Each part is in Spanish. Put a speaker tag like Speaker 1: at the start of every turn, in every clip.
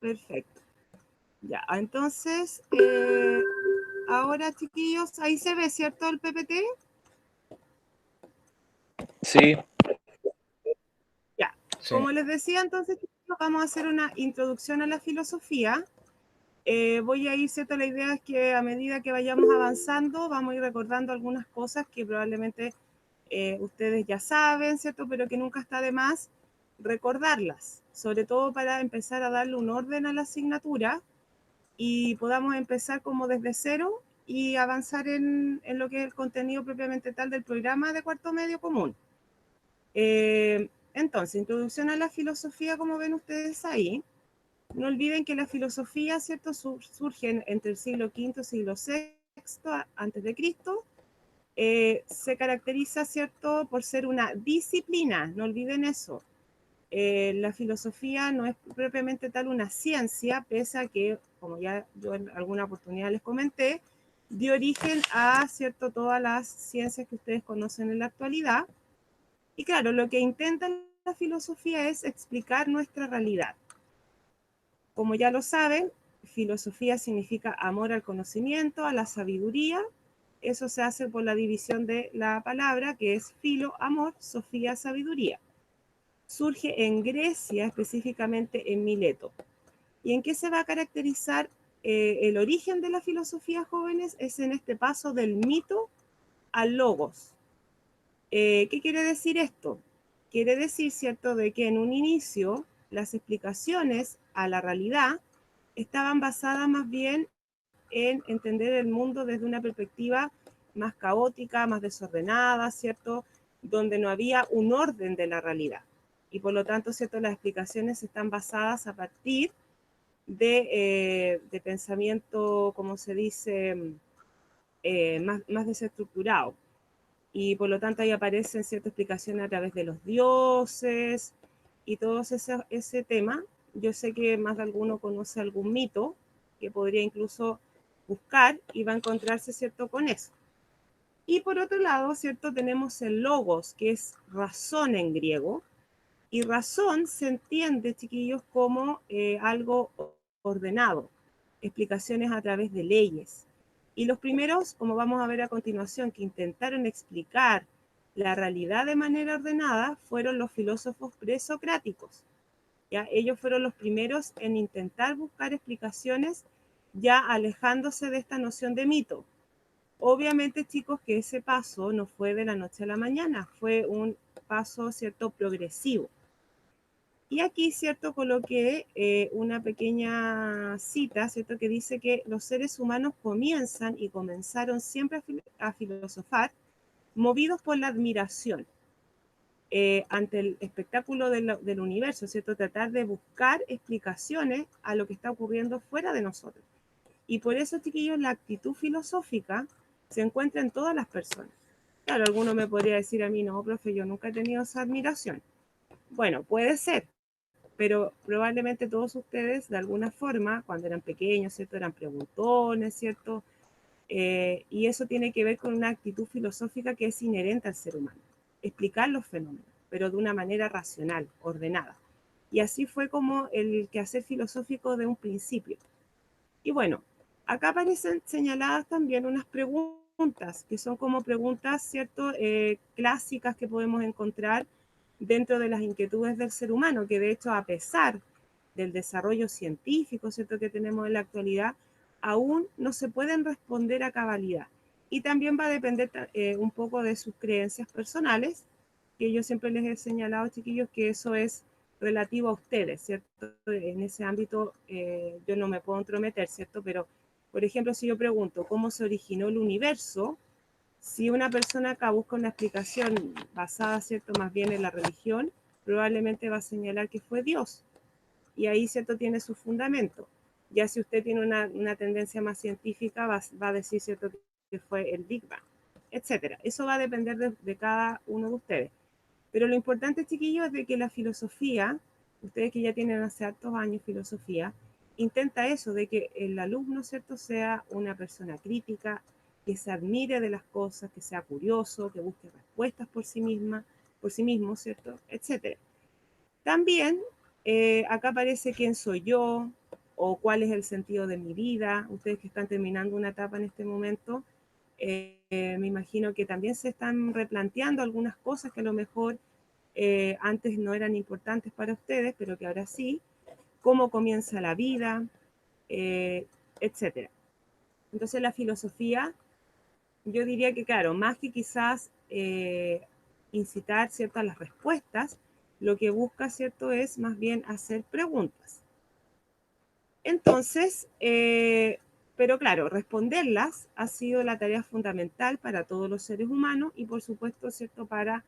Speaker 1: Perfecto. Ya, entonces, ahora, chiquillos, ahí se ve, ¿cierto, el PPT?
Speaker 2: Sí.
Speaker 1: Ya.
Speaker 2: Sí.
Speaker 1: Como les decía, entonces, chiquillos, vamos a hacer una introducción a la filosofía. Voy a ir, ¿cierto? La idea es que a medida que vayamos avanzando, vamos a ir recordando algunas cosas que probablemente ustedes ya saben, ¿cierto? Pero que nunca está de más recordarlas, sobre todo para empezar a darle un orden a la asignatura y podamos empezar como desde cero y avanzar en lo que es el contenido propiamente tal del programa de cuarto medio común. Entonces, introducción a la filosofía, como ven ustedes ahí. No olviden que la filosofía, ¿cierto?, surge entre el siglo V y siglo VI antes de Cristo. Se caracteriza, ¿cierto?, por ser una disciplina, no olviden eso. La filosofía no es propiamente tal una ciencia, pese a que, como ya yo en alguna oportunidad les comenté, dio origen a, ¿cierto?, todas las ciencias que ustedes conocen en la actualidad. Y claro, lo que intenta la filosofía es explicar nuestra realidad. Como ya lo saben, filosofía significa amor al conocimiento, a la sabiduría. Eso se hace por la división de la palabra, que es filo, amor, sofía, sabiduría. Surge en Grecia, específicamente en Mileto. ¿Y en qué se va a caracterizar el origen de la filosofía, jóvenes? Es en este paso del mito al logos. ¿Qué quiere decir esto? Quiere decir, ¿cierto?, de que en un inicio las explicaciones a la realidad estaban basadas más bien en entender el mundo desde una perspectiva más caótica, más desordenada, ¿cierto?, donde no había un orden de la realidad. Y por lo tanto, ¿cierto?, las explicaciones están basadas a partir de pensamiento, como se dice, más desestructurado. Y por lo tanto ahí aparecen ciertas explicaciones a través de los dioses y todo ese tema. Yo sé que más de alguno conoce algún mito que podría incluso buscar y va a encontrarse, ¿cierto?, con eso. Y por otro lado, ¿cierto?, tenemos el logos, que es razón en griego, y razón se entiende, chiquillos, como algo ordenado, explicaciones a través de leyes. Y los primeros, como vamos a ver a continuación, que intentaron explicar la realidad de manera ordenada fueron los filósofos presocráticos. ¿Ya? Ellos fueron los primeros en intentar buscar explicaciones ya alejándose de esta noción de mito. Obviamente, chicos, que ese paso no fue de la noche a la mañana, fue un paso, ¿cierto?, progresivo. Y aquí, ¿cierto?, coloqué una pequeña cita, ¿cierto?, que dice que los seres humanos comienzan y comenzaron siempre a filosofar movidos por la admiración ante el espectáculo del universo, ¿cierto?, tratar de buscar explicaciones a lo que está ocurriendo fuera de nosotros. Y por eso, chiquillos, la actitud filosófica se encuentra en todas las personas. Claro, alguno me podría decir a mí, no, profe, yo nunca he tenido esa admiración. Bueno, puede ser, pero probablemente todos ustedes, de alguna forma, cuando eran pequeños, ¿cierto?, eran preguntones, ¿cierto? Y eso tiene que ver con una actitud filosófica que es inherente al ser humano. Explicar los fenómenos, pero de una manera racional, ordenada. Y así fue como el quehacer filosófico de un principio. Y bueno, acá aparecen señaladas también unas preguntas, que son como preguntas, ¿cierto?, clásicas que podemos encontrar dentro de las inquietudes del ser humano, que de hecho, a pesar del desarrollo científico, ¿cierto?, que tenemos en la actualidad, aún no se pueden responder a cabalidad. Y también va a depender un poco de sus creencias personales, que yo siempre les he señalado, chiquillos, que eso es relativo a ustedes, ¿cierto? En ese ámbito yo no me puedo entrometer, ¿cierto? Pero, por ejemplo, si yo pregunto cómo se originó el universo, si una persona acá busca una explicación basada, ¿cierto?, más bien en la religión, probablemente va a señalar que fue Dios. Y ahí, ¿cierto?, tiene su fundamento. Ya si usted tiene una tendencia más científica, va a decir, ¿cierto?, que fue el Big Bang, etcétera. Eso va a depender de cada uno de ustedes. Pero lo importante, chiquillos, es de que la filosofía, ustedes que ya tienen hace hartos años filosofía, intenta eso, de que el alumno, ¿cierto?, sea una persona crítica, que se admire de las cosas, que sea curioso, que busque respuestas por sí mismo, ¿cierto?, etcétera. También acá aparece quién soy yo, o cuál es el sentido de mi vida. Ustedes que están terminando una etapa en este momento, me imagino que también se están replanteando algunas cosas que a lo mejor antes no eran importantes para ustedes, pero que ahora sí, cómo comienza la vida, etcétera. Entonces la filosofía, yo diría que claro, más que quizás incitar, ¿cierto?, a las respuestas, lo que busca, ¿cierto?, es más bien hacer preguntas. Entonces, pero claro, responderlas ha sido la tarea fundamental para todos los seres humanos y por supuesto, ¿cierto?, para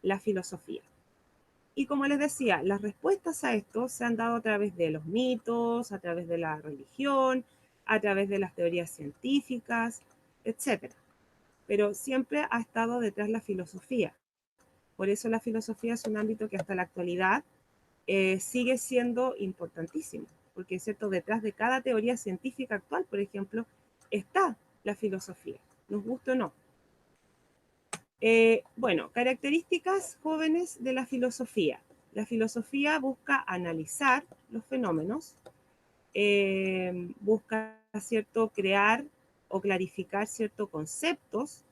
Speaker 1: la filosofía. Y como les decía, las respuestas a esto se han dado a través de los mitos, a través de la religión, a través de las teorías científicas, etc. Pero siempre ha estado detrás la filosofía. Por eso la filosofía es un ámbito que hasta la actualidad sigue siendo importantísimo, porque es cierto, detrás de cada teoría científica actual, por ejemplo, está la filosofía, nos guste o no. Bueno, características jóvenes de la filosofía. La filosofía busca analizar los fenómenos, busca, ¿cierto?, crear o clarificar ciertos conceptos,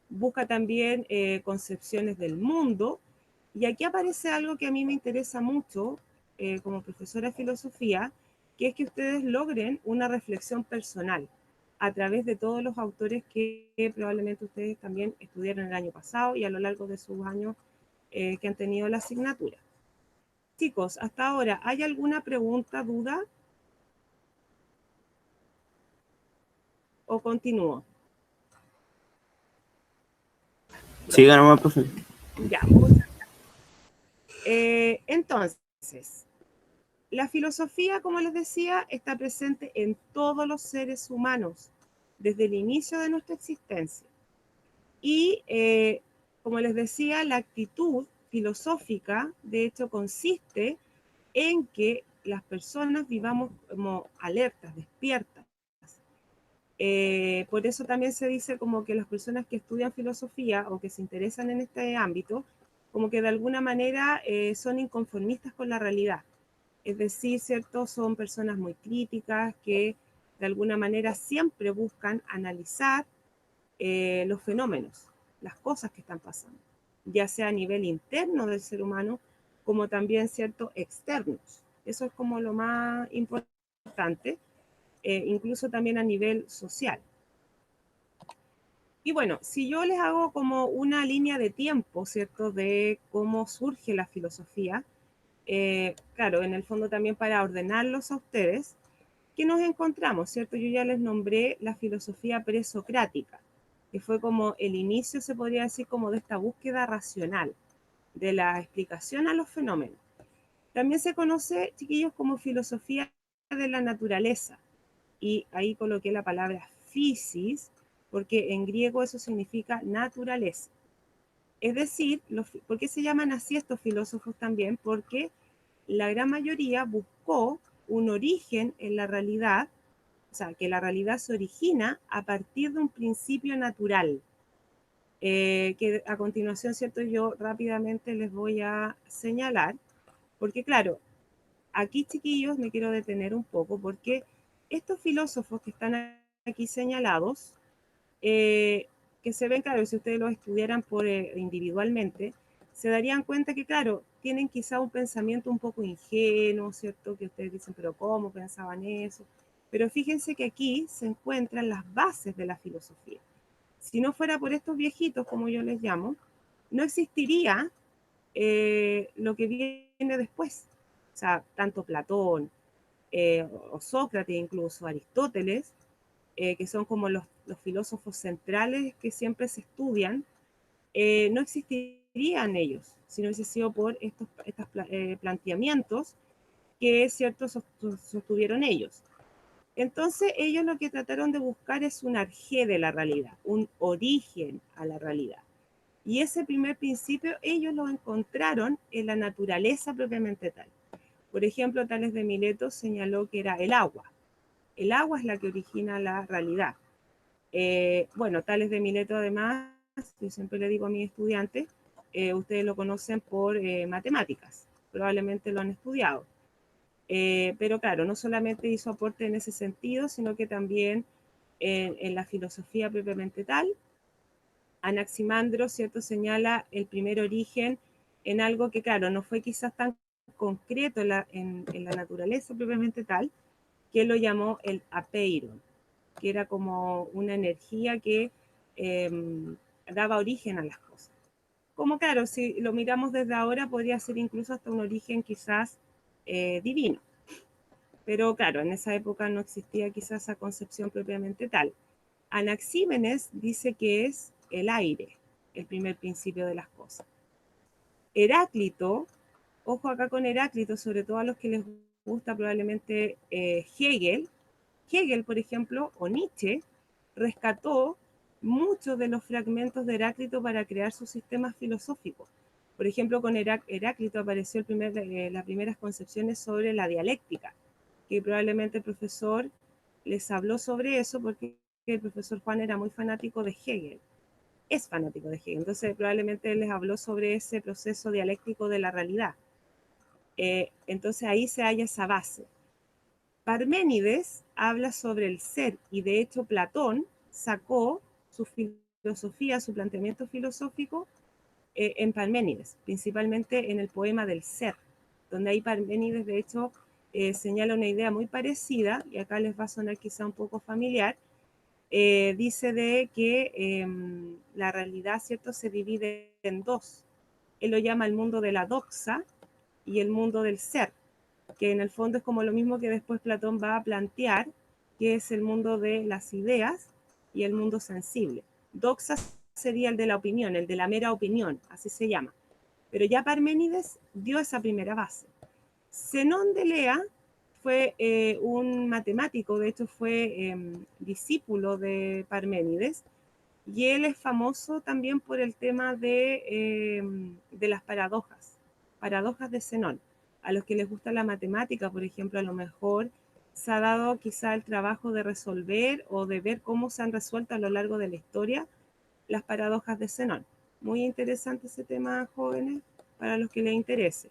Speaker 1: busca también concepciones del mundo. Y aquí aparece algo que a mí me interesa mucho como profesora de filosofía, que es que ustedes logren una reflexión personal a través de todos los autores que probablemente ustedes también estudiaron el año pasado y a lo largo de sus años que han tenido la asignatura. Chicos, hasta ahora, ¿hay alguna pregunta, duda? ¿O continúo?
Speaker 2: Siga nomás, profe.
Speaker 1: Ya, muchas gracias. Entonces, la filosofía, como les decía, está presente en todos los seres humanos desde el inicio de nuestra existencia. Y, como les decía, la actitud filosófica, de hecho, consiste en que las personas vivamos como alertas, despiertas. Por eso también se dice como que las personas que estudian filosofía o que se interesan en este ámbito, como que de alguna manera son inconformistas con la realidad. Es decir, ¿cierto? Son personas muy críticas que de alguna manera siempre buscan analizar los fenómenos, las cosas que están pasando, ya sea a nivel interno del ser humano, como también, ¿cierto?, externos. Eso es como lo más importante, incluso también a nivel social. Y bueno, si yo les hago como una línea de tiempo, ¿cierto?, de cómo surge la filosofía, claro, en el fondo también para ordenarlos a ustedes, ¿qué nos encontramos, cierto? Yo ya les nombré la filosofía presocrática, que fue como el inicio, se podría decir, como de esta búsqueda racional, de la explicación a los fenómenos. También se conoce, chiquillos, como filosofía de la naturaleza, y ahí coloqué la palabra physis, porque en griego eso significa naturaleza. Es decir, ¿por qué se llaman así estos filósofos también? Porque la gran mayoría buscó un origen en la realidad, o sea, que la realidad se origina a partir de un principio natural, que a continuación, ¿cierto?, yo rápidamente les voy a señalar, porque claro, aquí, chiquillos, me quiero detener un poco, porque estos filósofos que están aquí señalados, que se ven, claro, si ustedes los estudiaran individualmente, se darían cuenta que, claro, tienen quizá un pensamiento un poco ingenuo, ¿cierto? Que ustedes dicen, pero ¿cómo pensaban eso? Pero fíjense que aquí se encuentran las bases de la filosofía. Si no fuera por estos viejitos, como yo les llamo, no existiría lo que viene después. O sea, tanto Platón, o Sócrates, incluso Aristóteles, que son como los filósofos centrales que siempre se estudian, no existirían ellos si no hubiese sido por estos planteamientos que es cierto sostuvieron ellos. Entonces ellos lo que trataron de buscar es un arjé de la realidad, un origen a la realidad. Y ese primer principio ellos lo encontraron en la naturaleza propiamente tal. Por ejemplo, Tales de Mileto señaló que era el agua. El agua es la que origina la realidad. Bueno, Tales de Mileto además, yo siempre le digo a mis estudiantes, ustedes lo conocen por matemáticas, probablemente lo han estudiado. Pero claro, no solamente hizo aporte en ese sentido, sino que también en la filosofía propiamente tal. Anaximandro, ¿cierto?, señala el primer origen en algo que, claro, no fue quizás tan concreto en la naturaleza propiamente tal, que lo llamó el apeiron, que era como una energía que daba origen a las cosas. Como claro, si lo miramos desde ahora, podría ser incluso hasta un origen quizás divino. Pero claro, en esa época no existía quizás esa concepción propiamente tal. Anaxímenes dice que es el aire, el primer principio de las cosas. Heráclito, ojo acá con Heráclito, sobre todo a los que les gusta probablemente Hegel. Hegel, por ejemplo, o Nietzsche, rescató muchos de los fragmentos de Heráclito para crear sus sistemas filosóficos. Por ejemplo, con Heráclito apareció las primeras concepciones sobre la dialéctica, que probablemente el profesor les habló sobre eso porque el profesor Juan era muy fanático de Hegel, es fanático de Hegel, entonces probablemente él les habló sobre ese proceso dialéctico de la realidad. Entonces ahí se halla esa base. Parménides habla sobre el ser y de hecho Platón sacó su filosofía, su planteamiento filosófico en Parménides, principalmente en el poema del ser, donde ahí Parménides de hecho señala una idea muy parecida, y acá les va a sonar quizá un poco familiar. Dice de que la realidad, ¿cierto?, se divide en dos. Él lo llama el mundo de la doxa y el mundo del ser, que en el fondo es como lo mismo que después Platón va a plantear, que es el mundo de las ideas y el mundo sensible. Doxa sería el de la opinión, el de la mera opinión, así se llama. Pero ya Parménides dio esa primera base. Zenón de Lea fue un matemático, de hecho fue discípulo de Parménides, y él es famoso también por el tema de las paradojas de Zenón. A los que les gusta la matemática, por ejemplo, a lo mejor se ha dado quizá el trabajo de resolver o de ver cómo se han resuelto a lo largo de la historia las paradojas de Zenón. Muy interesante ese tema, jóvenes, para los que les interese.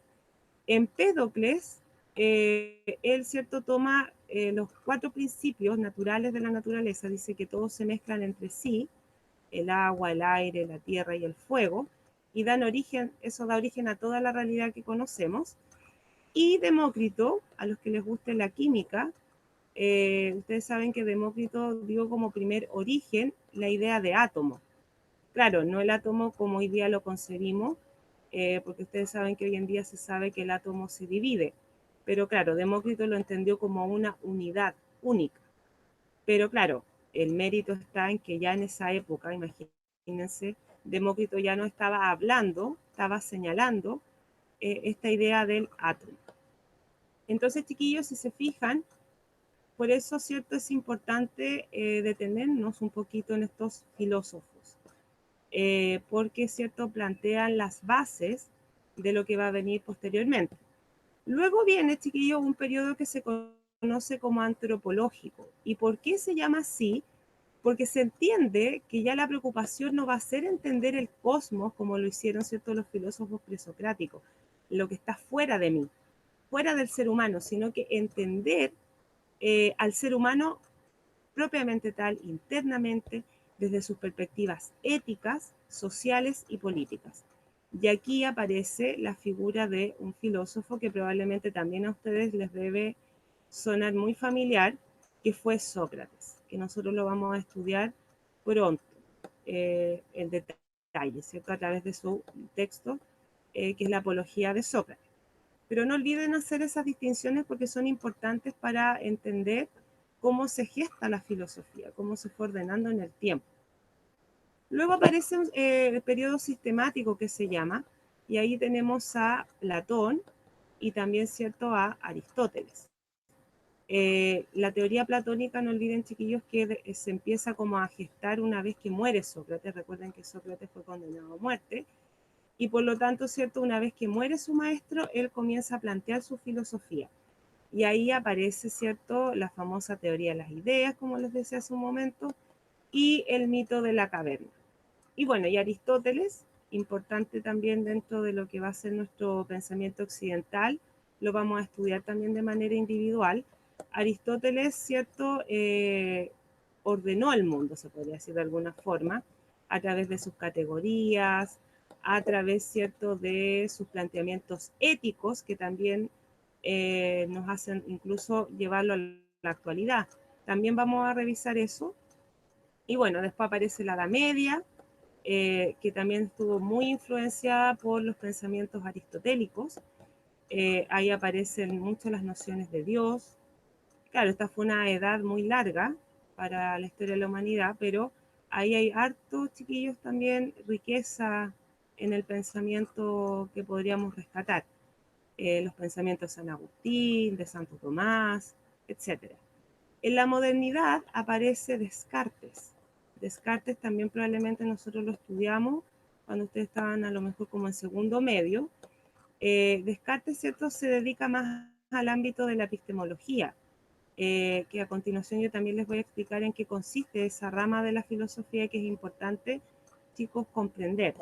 Speaker 1: Empédocles, él, ¿cierto?, toma los 4 principios naturales de la naturaleza, dice que todos se mezclan entre sí, el agua, el aire, la tierra y el fuego, y eso da origen a toda la realidad que conocemos. Y Demócrito, a los que les guste la química, ustedes saben que Demócrito dio como primer origen la idea de átomo. Claro, no el átomo como hoy día lo concebimos, porque ustedes saben que hoy en día se sabe que el átomo se divide, pero claro, Demócrito lo entendió como una unidad única. Pero claro, el mérito está en que ya en esa época, imagínense, Demócrito ya no estaba hablando, estaba señalando esta idea del átomo. Entonces, chiquillos, si se fijan, por eso, ¿cierto?, es importante detenernos un poquito en estos filósofos, porque, ¿cierto?, plantean las bases de lo que va a venir posteriormente. Luego viene, chiquillos, un periodo que se conoce como antropológico. ¿Y por qué se llama así? Porque se entiende que ya la preocupación no va a ser entender el cosmos como lo hicieron, ¿cierto?, los filósofos presocráticos, lo que está fuera de mí, fuera del ser humano, sino que entender al ser humano propiamente tal, internamente, desde sus perspectivas éticas, sociales y políticas. Y aquí aparece la figura de un filósofo que probablemente también a ustedes les debe sonar muy familiar, que fue Sócrates, que nosotros lo vamos a estudiar pronto, en detalle, ¿cierto?, a través de su texto, que es la Apología de Sócrates. Pero no olviden hacer esas distinciones porque son importantes para entender cómo se gesta la filosofía, cómo se fue ordenando en el tiempo. Luego aparece el periodo sistemático que se llama, y ahí tenemos a Platón y también, ¿cierto?, a Aristóteles. La teoría platónica, no olviden, chiquillos, que se empieza como a gestar una vez que muere Sócrates. Recuerden que Sócrates fue condenado a muerte, y por lo tanto, ¿cierto?, una vez que muere su maestro, él comienza a plantear su filosofía. Y ahí aparece, ¿cierto?, la famosa teoría de las ideas, como les decía hace un momento, y el mito de la caverna. Y bueno, y Aristóteles, importante también dentro de lo que va a ser nuestro pensamiento occidental, lo vamos a estudiar también de manera individual. Aristóteles, ¿cierto? Ordenó el mundo, se podría decir de alguna forma, a través de sus categorías, a través, ¿cierto?, de sus planteamientos éticos, que también nos hacen incluso llevarlo a la actualidad. También vamos a revisar eso. Y bueno, después aparece la Edad Media, que también estuvo muy influenciada por los pensamientos aristotélicos. Ahí aparecen mucho las nociones de Dios. Claro, esta fue una edad muy larga para la historia de la humanidad, pero ahí hay harto, chiquillos, también riqueza en el pensamiento que podríamos rescatar. Los pensamientos de San Agustín, de Santo Tomás, etc. En la modernidad aparece Descartes. Descartes también probablemente nosotros lo estudiamos cuando ustedes estaban a lo mejor como en segundo medio. Descartes, ¿cierto?, se dedica más al ámbito de la epistemología, que a continuación yo también les voy a explicar en qué consiste esa rama de la filosofía que es importante, chicos, comprender.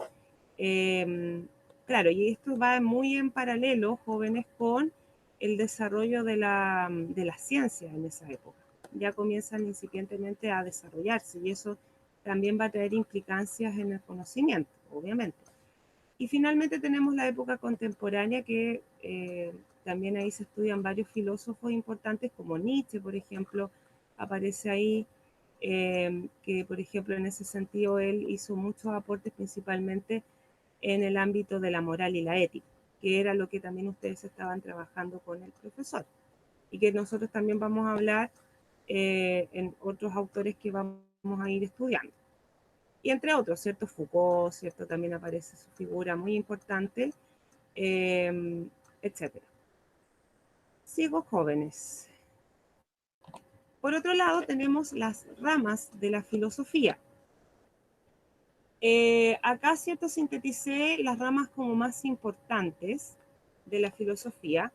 Speaker 1: Claro, y esto va muy en paralelo, jóvenes, con el desarrollo de la ciencia en esa época. Ya comienzan incipientemente a desarrollarse y eso también va a traer implicancias en el conocimiento, obviamente. Y finalmente tenemos la época contemporánea que también ahí se estudian varios filósofos importantes como Nietzsche, por ejemplo, aparece ahí, que por ejemplo en ese sentido él hizo muchos aportes principalmente en el ámbito de la moral y la ética, que era lo que también ustedes estaban trabajando con el profesor y que nosotros también vamos a hablar en otros autores que vamos a ir estudiando. Y entre otros, ¿cierto? Foucault, ¿cierto? También aparece su figura muy importante, etc. Sigo, jóvenes. Por otro lado, tenemos las ramas de la filosofía. Acá, ¿cierto? Sinteticé las ramas como más importantes de la filosofía.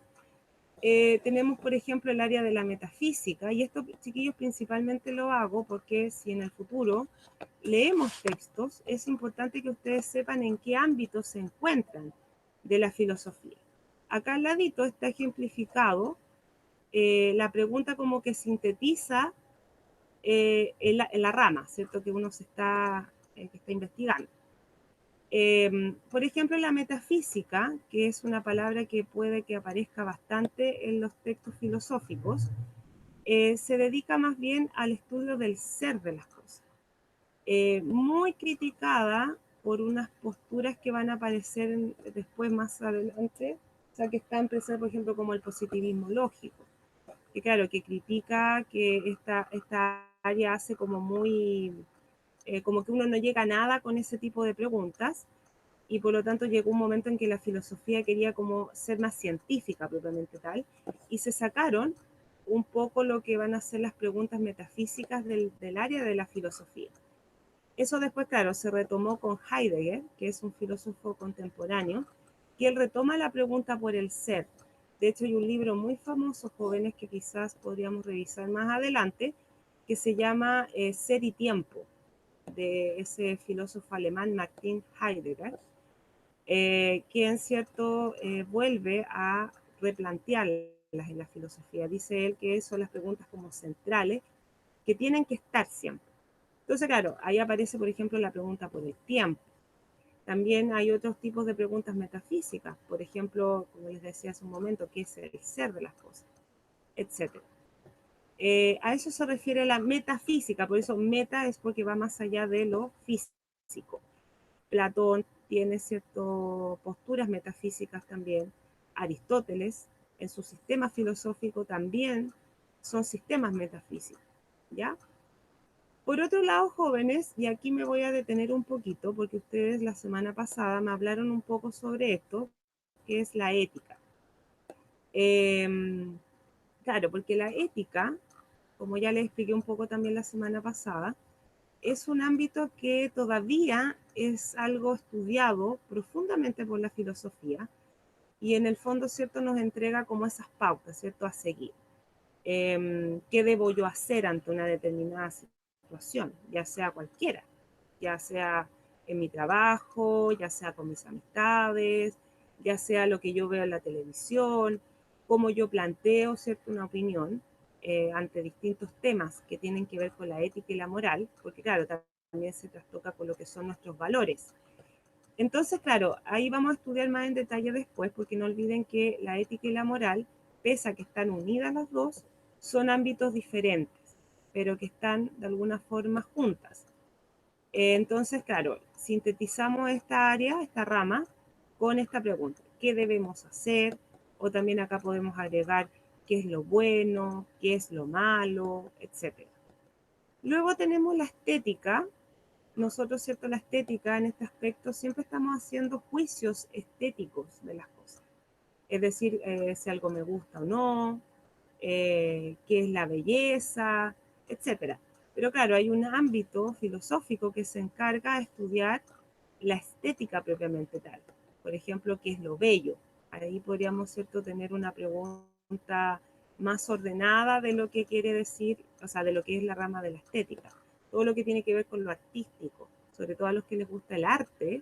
Speaker 1: Tenemos, por ejemplo, el área de la metafísica, y esto, chiquillos, principalmente lo hago porque si en el futuro leemos textos, es importante que ustedes sepan en qué ámbito se encuentran de la filosofía. Acá al ladito está ejemplificado la pregunta como que sintetiza en la rama, ¿cierto? Que uno que está investigando. Por ejemplo, la metafísica, que es una palabra que puede que aparezca bastante en los textos filosóficos, se dedica más bien al estudio del ser de las cosas. Muy criticada por unas posturas que van a aparecer después más adelante, o sea, que están presentes, por ejemplo, como el positivismo lógico, que claro, que critica que esta área hace como muy, como que uno no llega a nada con ese tipo de preguntas, y por lo tanto llegó un momento en que la filosofía quería como ser más científica propiamente tal, y se sacaron un poco lo que van a ser las preguntas metafísicas del área de la filosofía. Eso después, claro, se retomó con Heidegger, que es un filósofo contemporáneo, que él retoma la pregunta por el ser. De hecho, hay un libro muy famoso, jóvenes, que quizás podríamos revisar más adelante, que se llama Ser y Tiempo, de ese filósofo alemán Martin Heidegger, que en cierto vuelve a replantearlas en la filosofía. Dice él que son las preguntas como centrales que tienen que estar siempre. Entonces, claro, ahí aparece, por ejemplo, la pregunta por el tiempo. También hay otros tipos de preguntas metafísicas, por ejemplo, como les decía hace un momento, ¿qué es el ser de las cosas? Etcétera. A eso se refiere la metafísica, por eso meta es porque va más allá de lo físico. Platón tiene ciertas posturas metafísicas también. Aristóteles, en su sistema filosófico, también son sistemas metafísicos, ¿ya? Por otro lado, jóvenes, y aquí me voy a detener un poquito, porque ustedes la semana pasada me hablaron un poco sobre esto, que es la ética. Claro, porque la ética, como ya les expliqué un poco también la semana pasada, es un ámbito que todavía es algo estudiado profundamente por la filosofía y en el fondo, ¿cierto?, nos entrega como esas pautas, ¿cierto?, a seguir. ¿Qué debo yo hacer ante una determinada situación? Ya sea cualquiera, ya sea en mi trabajo, ya sea con mis amistades, ya sea lo que yo veo en la televisión, cómo yo planteo, ¿cierto?, una opinión ante distintos temas que tienen que ver con la ética y la moral, porque claro, también se trastoca con lo que son nuestros valores. Entonces, claro, ahí vamos a estudiar más en detalle después, porque no olviden que la ética y la moral, pese a que están unidas las dos, son ámbitos diferentes, pero que están de alguna forma juntas. Entonces, claro, sintetizamos esta área, esta rama, con esta pregunta: ¿qué debemos hacer? O también acá podemos agregar qué es lo bueno, qué es lo malo, etc. Luego tenemos la estética. Nosotros, ¿cierto? La estética en este aspecto siempre estamos haciendo juicios estéticos de las cosas. Es decir, si algo me gusta o no, qué es la belleza, etcétera. Pero claro, hay un ámbito filosófico que se encarga de estudiar la estética propiamente tal. Por ejemplo, ¿qué es lo bello? Ahí podríamos, ¿cierto?, tener una pregunta más ordenada de lo que quiere decir, o sea, de lo que es la rama de la estética. Todo lo que tiene que ver con lo artístico, sobre todo a los que les gusta el arte,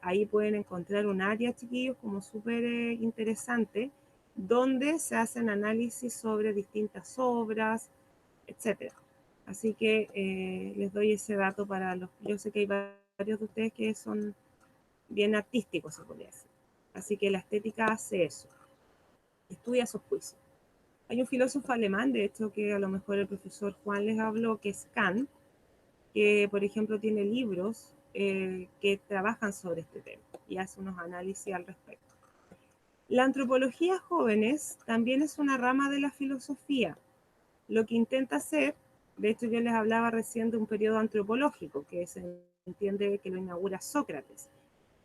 Speaker 1: ahí pueden encontrar un área, chiquillos, como súper interesante, donde se hacen análisis sobre distintas obras, etcétera. Así que les doy ese dato para los... Yo sé que hay varios de ustedes que son bien artísticos, se podría decir. Así que la estética hace eso, estudia esos juicios. Hay un filósofo alemán, de hecho, que a lo mejor el profesor Juan les habló, que es Kant, que, por ejemplo, tiene libros que trabajan sobre este tema y hace unos análisis al respecto. La antropología jóvenes también es una rama de la filosofía. Lo que intenta hacer, de hecho yo les hablaba recién de un periodo antropológico, que se entiende que lo inaugura Sócrates.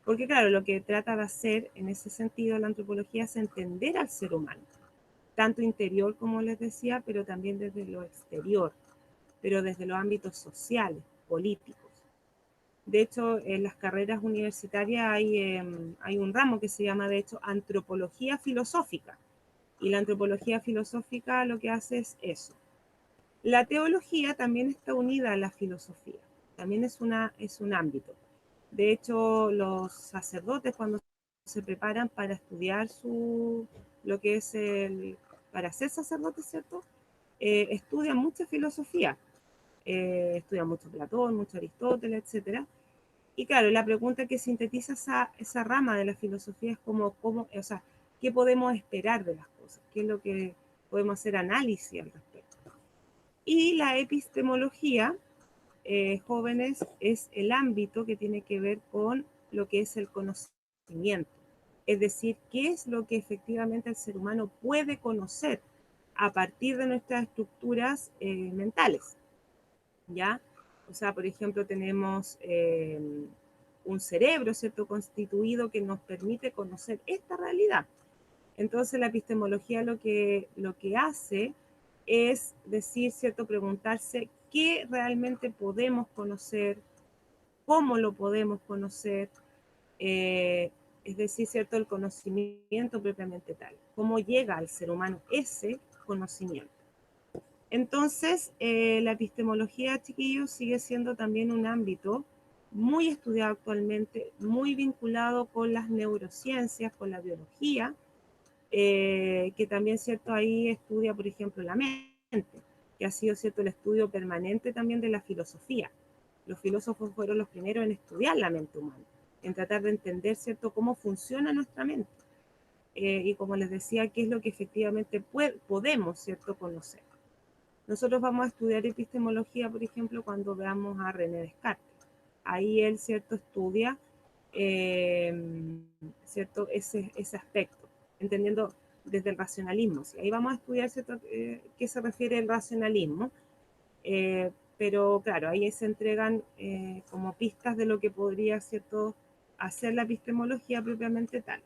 Speaker 1: Porque claro, lo que trata de hacer en ese sentido la antropología es entender al ser humano, tanto interior como les decía, pero también desde lo exterior, pero desde los ámbitos sociales, políticos. De hecho, en las carreras universitarias hay un ramo que se llama, de hecho, antropología filosófica. Y la antropología filosófica lo que hace es eso. La teología también está unida a la filosofía. También es un ámbito. De hecho, los sacerdotes cuando se preparan para estudiar lo que es para ser sacerdotes, ¿cierto? Estudian mucha filosofía. Estudian mucho Platón, mucho Aristóteles, etcétera. Y claro, la pregunta que sintetiza esa rama de la filosofía es o sea, ¿qué podemos esperar de las cosas? ¿Qué es lo que podemos hacer análisis al respecto? Y la epistemología, jóvenes, es el ámbito que tiene que ver con lo que es el conocimiento. Es decir, qué es lo que efectivamente el ser humano puede conocer a partir de nuestras estructuras mentales, ¿ya? O sea, por ejemplo, tenemos un cerebro, ¿cierto?, constituido que nos permite conocer esta realidad. Entonces, la epistemología lo que hace es decir, ¿cierto?, preguntarse qué realmente podemos conocer, cómo lo podemos conocer, es decir, ¿cierto?, el conocimiento propiamente tal, cómo llega al ser humano ese conocimiento. Entonces, la epistemología, chiquillos, sigue siendo también un ámbito muy estudiado actualmente, muy vinculado con las neurociencias, con la biología, que también, ¿cierto?, ahí estudia, por ejemplo, la mente, que ha sido, ¿cierto?, el estudio permanente también de la filosofía. Los filósofos fueron los primeros en estudiar la mente humana, en tratar de entender, ¿cierto?, cómo funciona nuestra mente. Y como les decía, qué es lo que efectivamente podemos, ¿cierto?, conocer. Nosotros vamos a estudiar epistemología, por ejemplo, cuando veamos a René Descartes. Ahí él, ¿cierto?, estudia ¿cierto?, ese aspecto, entendiendo desde el racionalismo. ¿Sí? Ahí vamos a estudiar, ¿cierto?, qué se refiere el racionalismo, pero claro, ahí se entregan como pistas de lo que podría, ¿cierto?, hacer la epistemología propiamente tal.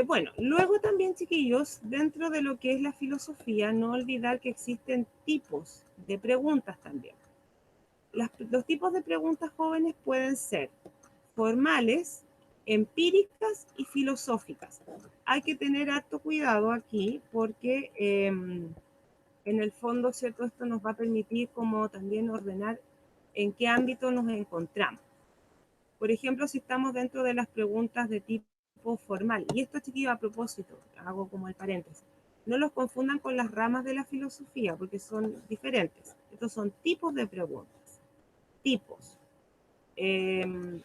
Speaker 1: Bueno, luego también, chiquillos, dentro de lo que es la filosofía, no olvidar que existen tipos de preguntas también. Los tipos de preguntas jóvenes pueden ser formales, empíricas y filosóficas. Hay que tener harto cuidado aquí porque en el fondo, ¿cierto?, esto nos va a permitir como también ordenar en qué ámbito nos encontramos. Por ejemplo, si estamos dentro de las preguntas de tipo formal. Y esto, chiquillos, a propósito, hago como el paréntesis. No los confundan con las ramas de la filosofía, porque son diferentes. Estos son tipos de preguntas. Tipos. En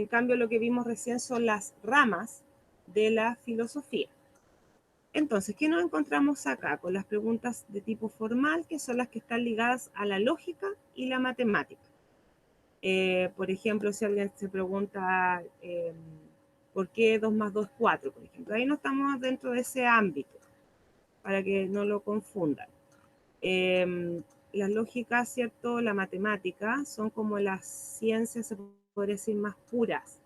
Speaker 1: cambio, lo que vimos recién son las ramas de la filosofía. Entonces, ¿qué nos encontramos acá? Con las preguntas de tipo formal, que son las que están ligadas a la lógica y la matemática. Por ejemplo, si alguien se pregunta ¿por qué 2 más 2 es 4? Por ejemplo, ahí no estamos dentro de ese ámbito, para que no lo confundan. Las lógicas, ¿cierto? La matemática son como las ciencias, se podría decir, más puras.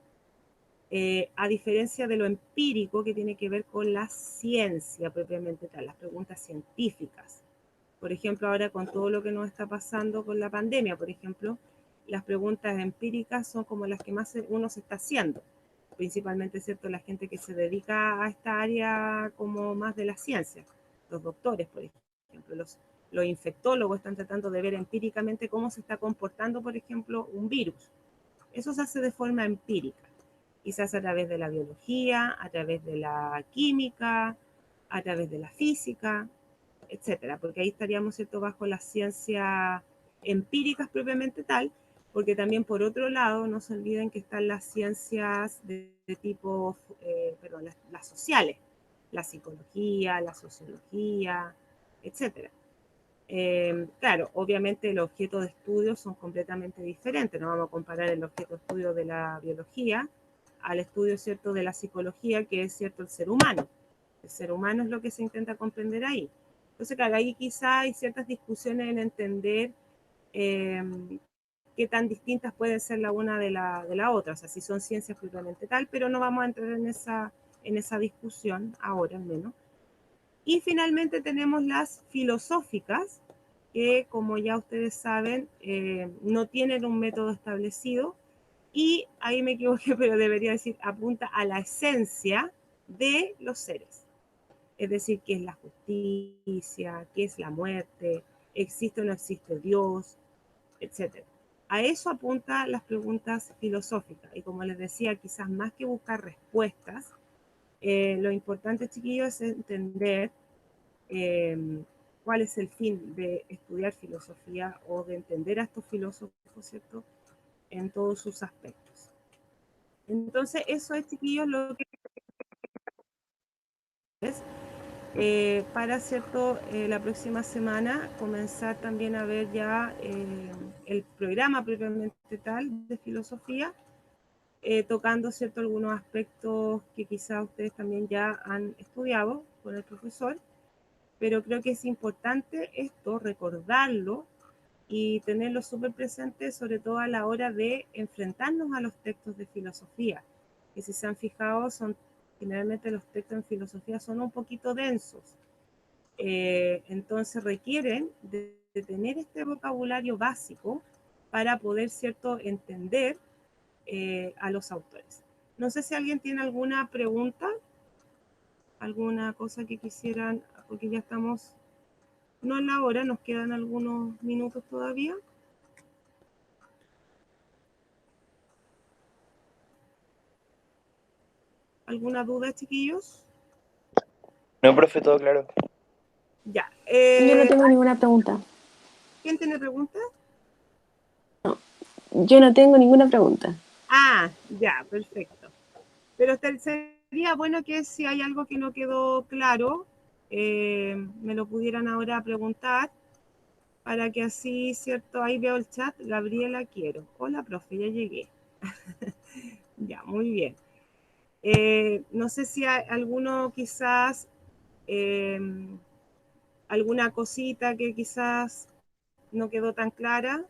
Speaker 1: A diferencia de lo empírico, que tiene que ver con la ciencia propiamente tal, las preguntas científicas. Por ejemplo, ahora con todo lo que nos está pasando con la pandemia, por ejemplo, las preguntas empíricas son como las que más uno se está haciendo, principalmente, ¿cierto?, la gente que se dedica a esta área como más de la ciencia, los doctores, por ejemplo, los infectólogos están tratando de ver empíricamente cómo se está comportando, por ejemplo, un virus. Eso se hace de forma empírica y se hace a través de la biología, a través de la química, a través de la física, etcétera, porque ahí estaríamos, ¿cierto?, bajo las ciencias empíricas propiamente tal, porque también por otro lado no se olviden que están las ciencias de tipo, perdón, las sociales, la psicología, la sociología, etcétera. Claro, obviamente los objetos de estudio son completamente diferentes, no vamos a comparar el objeto de estudio de la biología al estudio, ¿cierto?, de la psicología, que es, ¿cierto?, el ser humano. El ser humano es lo que se intenta comprender ahí. Entonces, claro, ahí quizá hay ciertas discusiones en entender qué tan distintas pueden ser la una de la otra, o sea, si son ciencias propiamente tal, pero no vamos a entrar en esa discusión ahora al menos. Y finalmente tenemos las filosóficas, que como ya ustedes saben, no tienen un método establecido, y ahí me equivoqué, pero debería decir, apunta a la esencia de los seres. Es decir, qué es la justicia, qué es la muerte, existe o no existe Dios, etc. A eso apuntan las preguntas filosóficas. Y como les decía, quizás más que buscar respuestas, lo importante, chiquillos, es entender cuál es el fin de estudiar filosofía o de entender a estos filósofos, ¿cierto?, en todos sus aspectos. Entonces, eso es, chiquillos, lo que es. Para, ¿cierto?, la próxima semana comenzar también a ver ya el programa propiamente tal de filosofía, tocando, ¿cierto?, algunos aspectos que quizá ustedes también ya han estudiado con el profesor, pero creo que es importante esto, recordarlo y tenerlo súper presente, sobre todo a la hora de enfrentarnos a los textos de filosofía, que si se han fijado, generalmente los textos en filosofía son un poquito densos. Entonces requieren de tener este vocabulario básico para poder, ¿cierto?, entender a los autores. No sé si alguien tiene alguna pregunta, alguna cosa que quisieran, porque ya estamos, no en la hora, nos quedan algunos minutos todavía. ¿Alguna duda, chiquillos?
Speaker 3: No, profe, todo claro.
Speaker 1: Ya.
Speaker 4: Yo no tengo ninguna pregunta.
Speaker 1: ¿Quién tiene preguntas?
Speaker 4: Yo no tengo ninguna pregunta.
Speaker 1: Ah, ya, perfecto. Pero sería bueno que si hay algo que no quedó claro, me lo pudieran ahora preguntar, para que así, ¿cierto? Ahí veo el chat. Gabriela Quiero. Hola, profe, ya llegué. Ya, muy bien. No sé si hay alguno quizás, alguna cosita que quizás no quedó tan clara,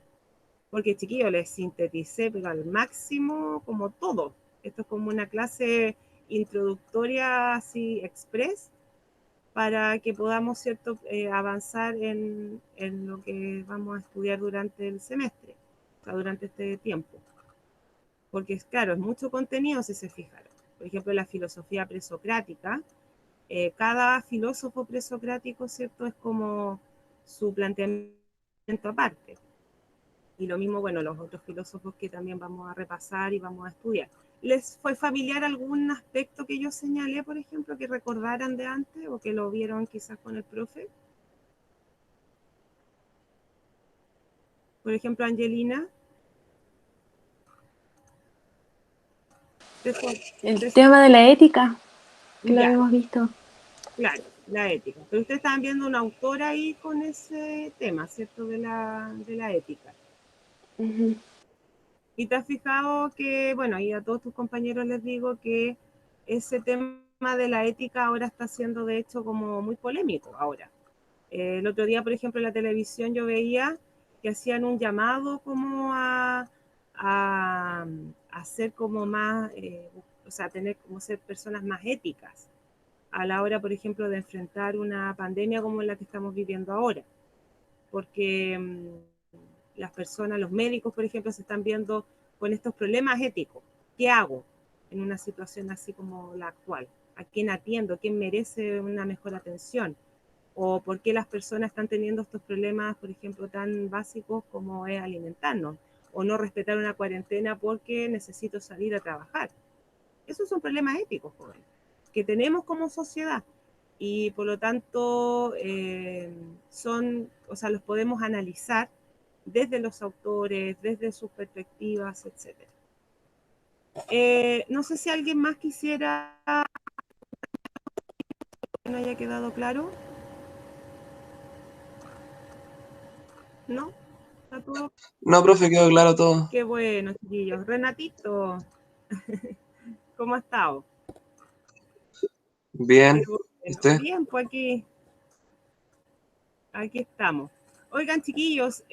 Speaker 1: porque chiquillos, les sinteticé, pero al máximo, como todo. Esto es como una clase introductoria así express, para que podamos, ¿cierto?, avanzar en lo que vamos a estudiar durante el semestre, o sea, durante este tiempo. Porque es claro, es mucho contenido si se fijaron. Por ejemplo, la filosofía presocrática, cada filósofo presocrático, ¿cierto?, es como su planteamiento aparte. Y lo mismo, bueno, los otros filósofos que también vamos a repasar y vamos a estudiar. ¿Les fue familiar algún aspecto que yo señalé, por ejemplo, que recordaran de antes o que lo vieron quizás con el profe? Por ejemplo, Angelina.
Speaker 4: El tema de la ética, que lo
Speaker 1: Ya,
Speaker 4: habíamos visto.
Speaker 1: claro, la ética. Pero ustedes estaban viendo una autora ahí con ese tema, ¿cierto? De la ética.
Speaker 4: Ujú.
Speaker 1: Y te has fijado que, bueno, y a todos tus compañeros les digo que ese tema de la ética ahora está siendo de hecho como muy polémico ahora. El otro día, por ejemplo, en la televisión yo veía que hacían un llamado como a ser como más, o sea, tener como ser personas más éticas a la hora, por ejemplo, de enfrentar una pandemia como la que estamos viviendo ahora. Porque las personas, los médicos, por ejemplo, se están viendo con estos problemas éticos. ¿Qué hago en una situación así como la actual? ¿A quién atiendo? ¿Quién merece una mejor atención? ¿O por qué las personas están teniendo estos problemas, por ejemplo, tan básicos como es alimentarnos? ¿O no respetar una cuarentena porque necesito salir a trabajar? Esos son problemas éticos, joven, que tenemos como sociedad y por lo tanto o sea, los podemos analizar desde los autores, desde sus perspectivas, etc. No sé si alguien más quisiera que no haya quedado claro. ¿No? ¿Está todo?
Speaker 5: No, profe, quedó claro todo.
Speaker 1: Qué bueno, chiquillos. Renatito, ¿cómo ha estado? Qué
Speaker 5: Bien,
Speaker 1: bueno.
Speaker 5: ¿usted?
Speaker 1: Bien, pues aquí estamos. Oigan, chiquillos,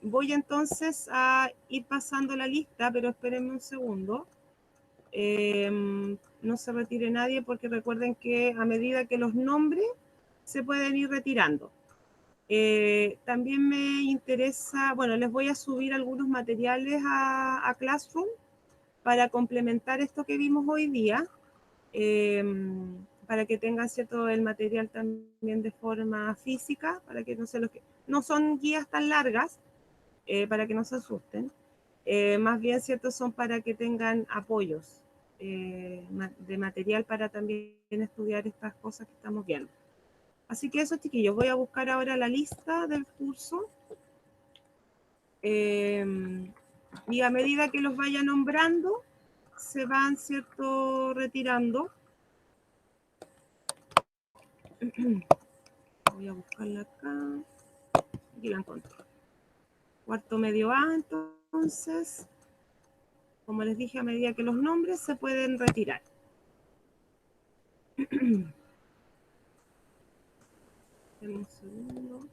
Speaker 1: voy entonces a ir pasando la lista, pero espérenme un segundo. No se retire nadie porque recuerden que a medida que los nombres se pueden ir retirando. También me interesa, bueno, les voy a subir algunos materiales a Classroom para complementar esto que vimos hoy día, para que tengan cierto el material también de forma física, para que no se los que no son guías tan largas, para que no se asusten. Más bien, cierto, son para que tengan apoyos de material para también estudiar estas cosas que estamos viendo. Así que eso, chiquillos, voy a buscar ahora la lista del curso. Y a medida que los vaya nombrando, se van, cierto, retirando. Voy a buscarla acá. Aquí la encontré. Cuarto medio A, entonces. Como les dije, a medida que los nombres se pueden retirar. Un segundo.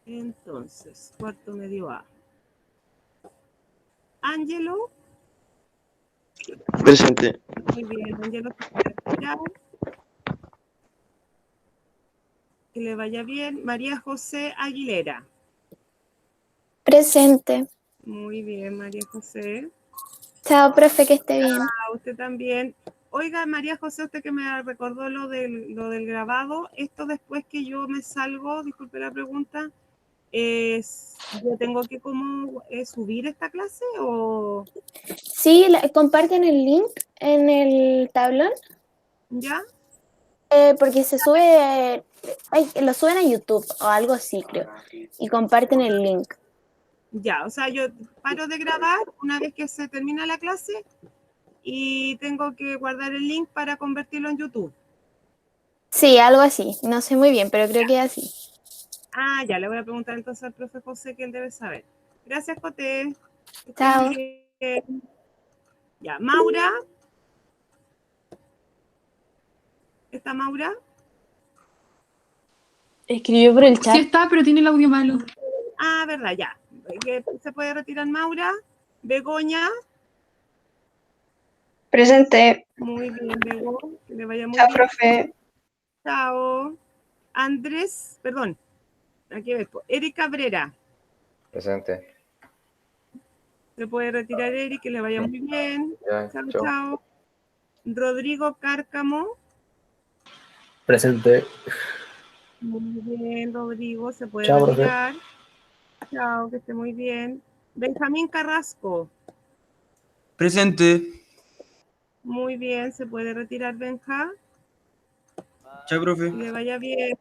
Speaker 1: Entonces, cuarto medio A. Ángelo.
Speaker 2: Presente.
Speaker 1: Muy bien, Ángelo se puede retirar. Que le vaya bien. María José Aguilera.
Speaker 6: Presente.
Speaker 1: Muy bien, María José.
Speaker 6: Chao, profe, que esté bien.
Speaker 1: A usted también. Oiga, María José, usted que me recordó lo del grabado, esto después que yo me salgo, disculpe la pregunta, ¿yo tengo que como subir esta clase o
Speaker 6: Sí, comparten el link en el tablón,
Speaker 1: ya?
Speaker 6: porque se sube, lo suben a YouTube o algo así, creo, y comparten el link.
Speaker 1: Ya, o sea, yo paro de grabar una vez que se termina la clase y tengo que guardar el link para convertirlo en YouTube.
Speaker 6: Sí, algo así, no sé muy bien, pero creo que es así.
Speaker 1: Ah, ya, le voy a preguntar entonces al profe José que él debe saber. Gracias, Joté. Que esté
Speaker 6: Chao.
Speaker 1: muy bien. Ya, Maura. ¿Está Maura?
Speaker 4: Escribió por el
Speaker 7: Sí
Speaker 4: chat.
Speaker 7: está, pero tiene el audio malo.
Speaker 1: Ah, verdad, ya. Que se puede retirar Maura. Begoña.
Speaker 8: Presente.
Speaker 1: Muy bien, Bego. Que le vaya muy
Speaker 8: Chao,
Speaker 1: bien.
Speaker 8: profe.
Speaker 1: Chao. Andrés, perdón. Aquí ves. Eric Cabrera.
Speaker 3: Presente.
Speaker 1: Se puede retirar Eric, que le vaya muy bien.
Speaker 3: Ya,
Speaker 1: Chao,
Speaker 3: chao.
Speaker 1: chao. Rodrigo Cárcamo.
Speaker 7: Presente.
Speaker 1: Muy bien, Rodrigo, se puede
Speaker 7: Chao, profe.
Speaker 1: retirar. Chao, que esté muy bien. Benjamín Carrasco.
Speaker 2: Presente.
Speaker 1: Muy bien, se puede retirar, Benja.
Speaker 2: Chao, profe.
Speaker 1: Que le vaya bien.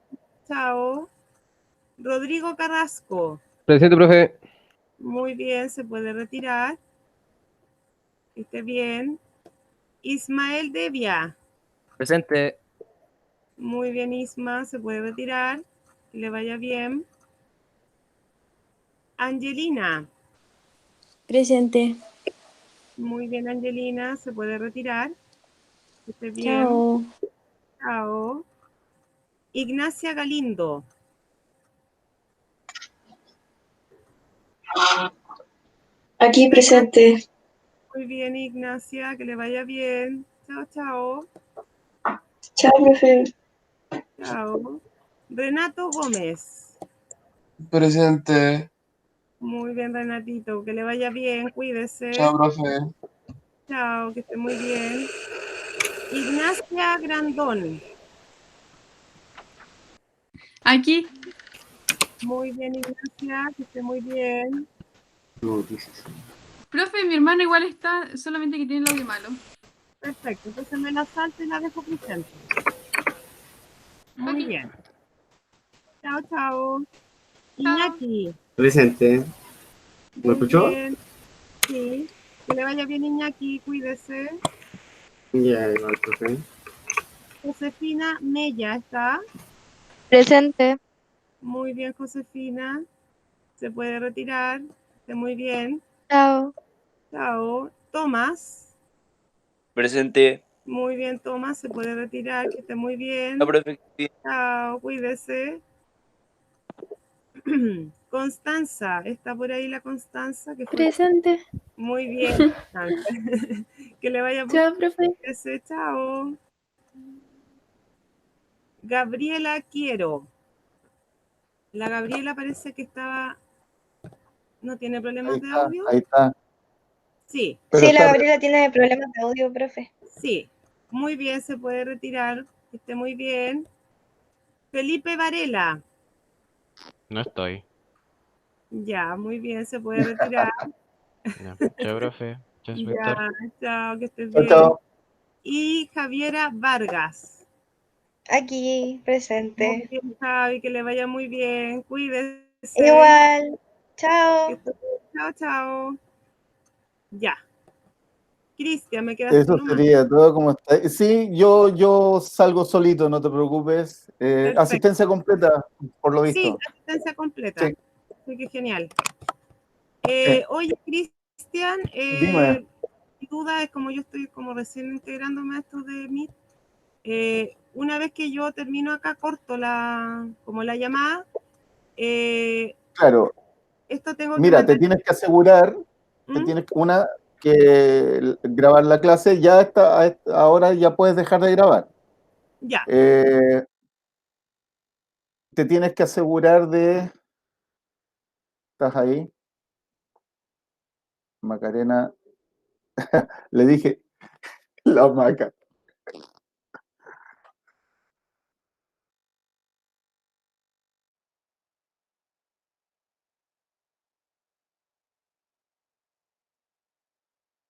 Speaker 1: Chao. Rodrigo Carrasco.
Speaker 8: Presente, profe.
Speaker 1: Muy bien, se puede retirar. Que esté bien. Ismael Devia.
Speaker 9: Presente.
Speaker 1: Muy bien, Isma, se puede retirar. Que le vaya bien. Angelina.
Speaker 4: Presente.
Speaker 1: Muy bien, Angelina, se puede retirar. Que esté bien.
Speaker 4: Chao.
Speaker 1: Chao. Ignacia Galindo.
Speaker 10: Aquí presente.
Speaker 1: Muy bien, Ignacia, que le vaya bien. Chao, chao.
Speaker 10: Chao, profe.
Speaker 1: Chao. Renato Gómez.
Speaker 5: Presente.
Speaker 1: Muy bien, Renatito, que le vaya bien, cuídese.
Speaker 5: Chao, profe.
Speaker 1: Chao, que esté muy bien. Ignacia Grandón.
Speaker 11: Aquí.
Speaker 1: Muy bien, Ignacia, que esté muy bien.
Speaker 11: Profe, mi hermano igual está, solamente que tiene el audio malo.
Speaker 1: Perfecto, entonces me la salto y la dejo presente. Muy
Speaker 11: Ok.
Speaker 1: bien. Chao, chao. Iñaki.
Speaker 2: Presente. ¿Me
Speaker 1: Muy
Speaker 2: escuchó?
Speaker 1: bien. Sí. Que le vaya bien, Iñaki, cuídese.
Speaker 2: Ya, igual, profe.
Speaker 1: Josefina Mella está.
Speaker 10: Presente.
Speaker 1: Muy bien, Josefina. Se puede retirar. Esté muy bien.
Speaker 10: Chao.
Speaker 1: Chao. Tomás.
Speaker 3: Presente.
Speaker 1: Muy bien, Tomás. Se puede retirar. Que esté muy bien.
Speaker 3: Chao, profe.
Speaker 1: Chao. Cuídese. Constanza. ¿Está por ahí la Constanza? Que fue...
Speaker 6: Presente.
Speaker 1: Muy bien, Constanza. Que le vaya muy
Speaker 6: Chao, profe.
Speaker 1: bien. Chao. Gabriela Quiero. La Gabriela parece que estaba... ¿No tiene problemas de audio?
Speaker 12: Ahí está.
Speaker 1: Sí,
Speaker 12: Pero
Speaker 10: Sí, la
Speaker 12: está,
Speaker 10: Gabriela tiene problemas de audio, profe.
Speaker 1: sí. Muy bien, se puede retirar. Que esté muy bien. Felipe Varela.
Speaker 13: No estoy.
Speaker 1: Ya, muy bien, se puede retirar.
Speaker 13: Ya. Chao, profe. Chao,
Speaker 1: Ya,
Speaker 13: inspector.
Speaker 1: chao, que estés
Speaker 12: chao,
Speaker 1: bien.
Speaker 12: chao.
Speaker 1: Y Javiera Vargas.
Speaker 10: Aquí,
Speaker 1: Muy
Speaker 10: presente.
Speaker 1: bien, Javi, que le vaya muy bien. Cuídese.
Speaker 10: Igual.
Speaker 1: Que
Speaker 10: Chao.
Speaker 1: esté bien. Chao, chao. Ya. Cristian, me quedas tú
Speaker 12: Eso
Speaker 1: nomás.
Speaker 12: sería todo como está. Sí, yo salgo solito, no te preocupes.
Speaker 1: Perfecto.
Speaker 12: Asistencia completa, por lo
Speaker 1: Sí,
Speaker 12: visto.
Speaker 1: asistencia completa.
Speaker 12: Sí,
Speaker 1: Así que genial.
Speaker 12: sí.
Speaker 1: Oye, Cristian,
Speaker 12: Dime.
Speaker 1: mi duda es como yo estoy como recién integrándome a esto de Meet, una vez que yo termino acá, corto como la llamada,
Speaker 12: Claro,
Speaker 1: esto tengo que
Speaker 12: mira, te
Speaker 1: mantener.
Speaker 12: tienes que asegurar,
Speaker 1: ¿Mm?
Speaker 12: que grabar la clase, ya está, ahora ya puedes dejar de grabar.
Speaker 1: Ya,
Speaker 12: Te tienes que asegurar de... ¿Estás ahí? Macarena, le dije, la maca.